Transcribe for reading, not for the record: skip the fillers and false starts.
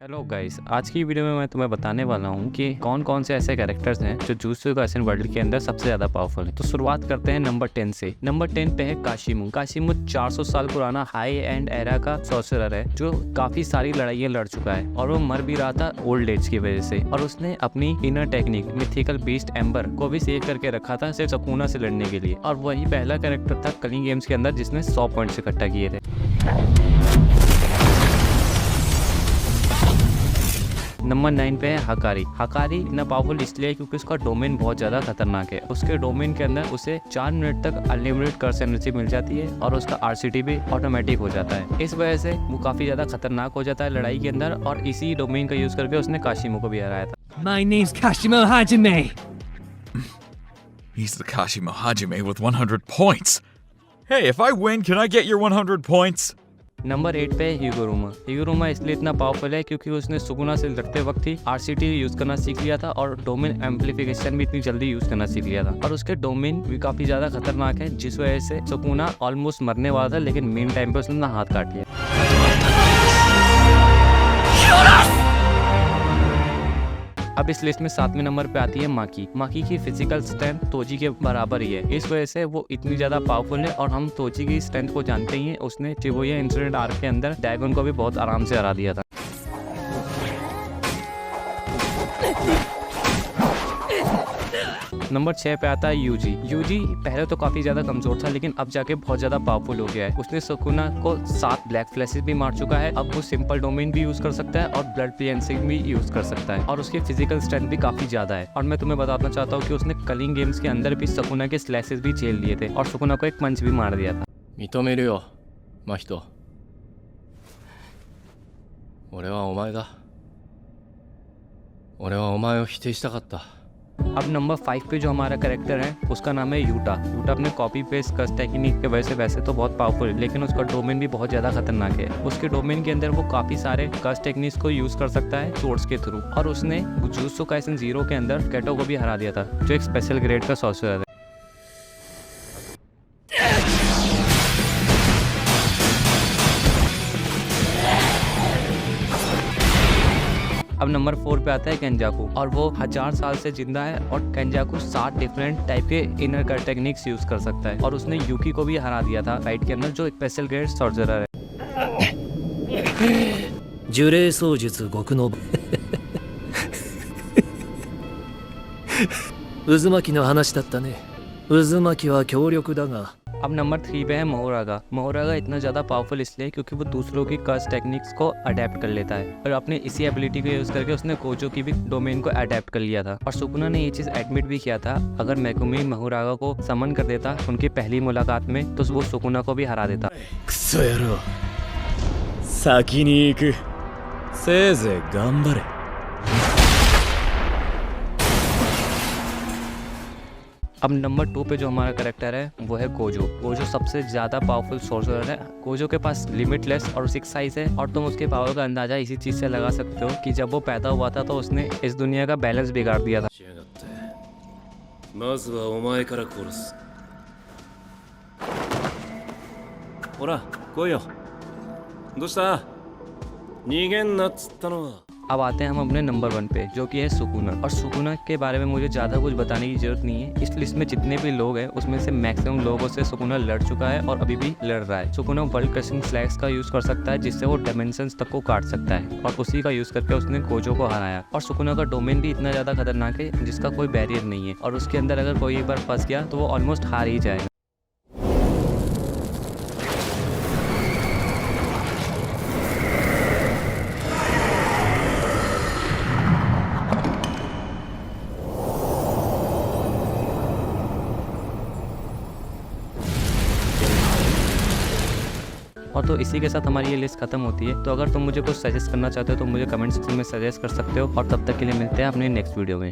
Hello guys, आज की video में मैं तुम्हें बताने वाला हूँ कि कौन कौन से ऐसे कैरेक्टर्स हैं जो जुजुत्सु काइसेन वर्ल्ड के अंदर सबसे ज्यादा पावरफुल हैं। तो शुरुआत करते हैं नंबर 10 से। नंबर 10 पे है काशिमु। काशिमु 400 साल पुराना हाई एंड एरा का सॉर्सरर है जो काफी सारी लड़ाइयाँ लड़ चुका है और वो मर भी रहा था ओल्ड एज की वजह से। और उसने अपनी inner technique mythical beast amber को भी सेव करके रखा था सिर्फ सुकुना से लड़ने के लिए। और वही पहला कैरेक्टर था कलिंग गेम्स के अंदर जिसने 100 पॉइंट्स इकट्ठा किए थे। नंबर 9 पे है हकारी। हकारी इतना पावरफुल इसलिए क्योंकि उसका डोमेन बहुत ज्यादा खतरनाक है। उसके डोमेन के अंदर उसे 4 मिनट तक अनलिमिटेड कर्स एनर्जी मिल जाती है और उसका आरसीटी भी ऑटोमेटिक हो जाता है। इस वजह से वो काफी ज्यादा खतरनाक हो जाता है लड़ाई के अंदर और इसी डोमेन का यूज करके उसने काशिमो को भी हराया था। My name's Kashimo Hajime. He's the Kashimo Hajime with 100 points. Hey, if I win, can I get your 100 points? Number 8 पे है हिगुरुमा। हिगुरुमा इसलिए इतना पावरफुल है क्योंकि उसने सुकुना से लड़ते वक्त ही आरसीटी यूज करना सीख लिया था और डोमेन एम्पलीफिकेशन भी इतनी जल्दी यूज करना सीख लिया था। और उसके डोमेन भी काफी ज्यादा खतरनाक है जिस वजह से सुकुना ऑलमोस्ट मरने वाला था, लेकिन मेन टाइम पे उसने हाथ काट लिया। अब इस लिस्ट में 7वें नंबर पे आती है माकी। माकी की फिजिकल स्ट्रेंथ तोजी के बराबर ही है। इस वजह से वो इतनी ज्यादा पावरफुल है और हम तोजी की स्ट्रेंथ को जानते ही हैं। उसने शिबुया इंसिडेंट आर्क के अंदर ड्रैगन को भी बहुत आराम से हरा दिया था। नंबर 6 पे आता है यूजी। यूजी पहले तो काफी ज्यादा कमजोर था लेकिन अब जाके बहुत ज्यादा पावरफुल हो गया है। उसने सुकुना को 7 ब्लैक फ्लैशेस भी मार चुका है। अब वो सिंपल डोमेन भी यूज कर सकता है और ब्लड क्लींसिंग भी यूज कर सकता है और उसकी फिजिकल स्ट्रेंथ भी काफी ज्यादा है। और मैं तुम्हें बताना चाहता हूँ कि उसने कलिंग गेम्स के अंदर भी सुकुना के स्लैशेस भी झेल लिए थे और सुकुना को एक पंच भी मार दिया था। 認めるよ、真人。俺はお前だ。俺はお前を否定したかった。अब नंबर 5 पे जो हमारा कैरेक्टर है उसका नाम है यूटा। यूटा अपने कॉपी पेस्ट कस्ट टेक्निक के वजह से वैसे तो बहुत पावरफुल है लेकिन उसका डोमेन भी बहुत ज्यादा खतरनाक है। उसके डोमेन के अंदर वो काफी सारे कस्ट टेक्निक्स को यूज कर सकता है सोर्स के थ्रू। और उसने जुजुत्सु काइसेन 0 के अंदर केटो को भी हरा दिया था जो एक स्पेशल ग्रेड का सॉर्सरर है। अब नंबर 4 पे आता है केंजाकू और वो 1000 साल से जिंदा है और केंजाकू 7 डिफरेंट टाइप के इनर कट टेक्निक्स यूज कर सकता है। और उसने यूकी को भी हरा दिया था फाइट के अंदर जो एक स्पेशल ग्रेड सॉर्सरर है। 呪霊操術極の渦巻きの話だったね。渦巻きは強力だが अब नंबर 3 पे है मोहरागा। मोहरागा इतना ज्यादा पावरफुल इसलिए क्योंकि वो दूसरों की कर्स टेक्निक्स को अडेप्ट कर लेता है और अपने इसी एबिलिटी को यूज करके उसने कोजो की भी डोमेन को अडेप्ट कर लिया था। और सुकुना ने ये चीज एडमिट भी किया था अगर मेगुमी मोहरागा को समन कर देता उनकी पहली मुलाकात में तो वो सुकुना को भी हरा देता। クソ野郎先に行くせいぜい頑張れ अब नंबर 2 पे जो हमारा कैरेक्टर है वो है कोजो। कोजो सबसे ज्यादा पावरफुल सोर्सरर है। कोजो के पास लिमिटलेस और 6 साइज है और तुम उसके पावर का अंदाजा इसी चीज से लगा सकते हो कि जब वो पैदा हुआ था तो उसने इस दुनिया का बैलेंस बिगाड़ दिया था। しやがって。まずはお前から殺す。ほら、来いよ。どうした？逃げんなっつったのは。 अब आते हैं हम अपने नंबर 1 पे जो कि है सुकुना। और सुकुना के बारे में मुझे ज़्यादा कुछ बताने की जरूरत नहीं है। इस लिस्ट में जितने भी लोग हैं उसमें से मैक्सिमम लोगों से सुकुना लड़ चुका है और अभी भी लड़ रहा है। सुकुना वर्ल्ड क्रशिंग स्लैश का यूज कर सकता है जिससे वो डायमेंशंस तक को काट सकता है और उसी का यूज करके उसने कोजो को हराया। और सुकुना का डोमेन भी इतना ज़्यादा खतरनाक है जिसका कोई बैरियर नहीं है और उसके अंदर अगर कोई एक बार फंस गया तो वो ऑलमोस्ट हार ही जाएगा। और तो इसी के साथ हमारी ये लिस्ट खत्म होती है। तो अगर तुम मुझे कुछ सजेस्ट करना चाहते हो तो मुझे कमेंट सेक्शन में सजेस्ट कर सकते हो और तब तक के लिए मिलते हैं अपने नेक्स्ट वीडियो में।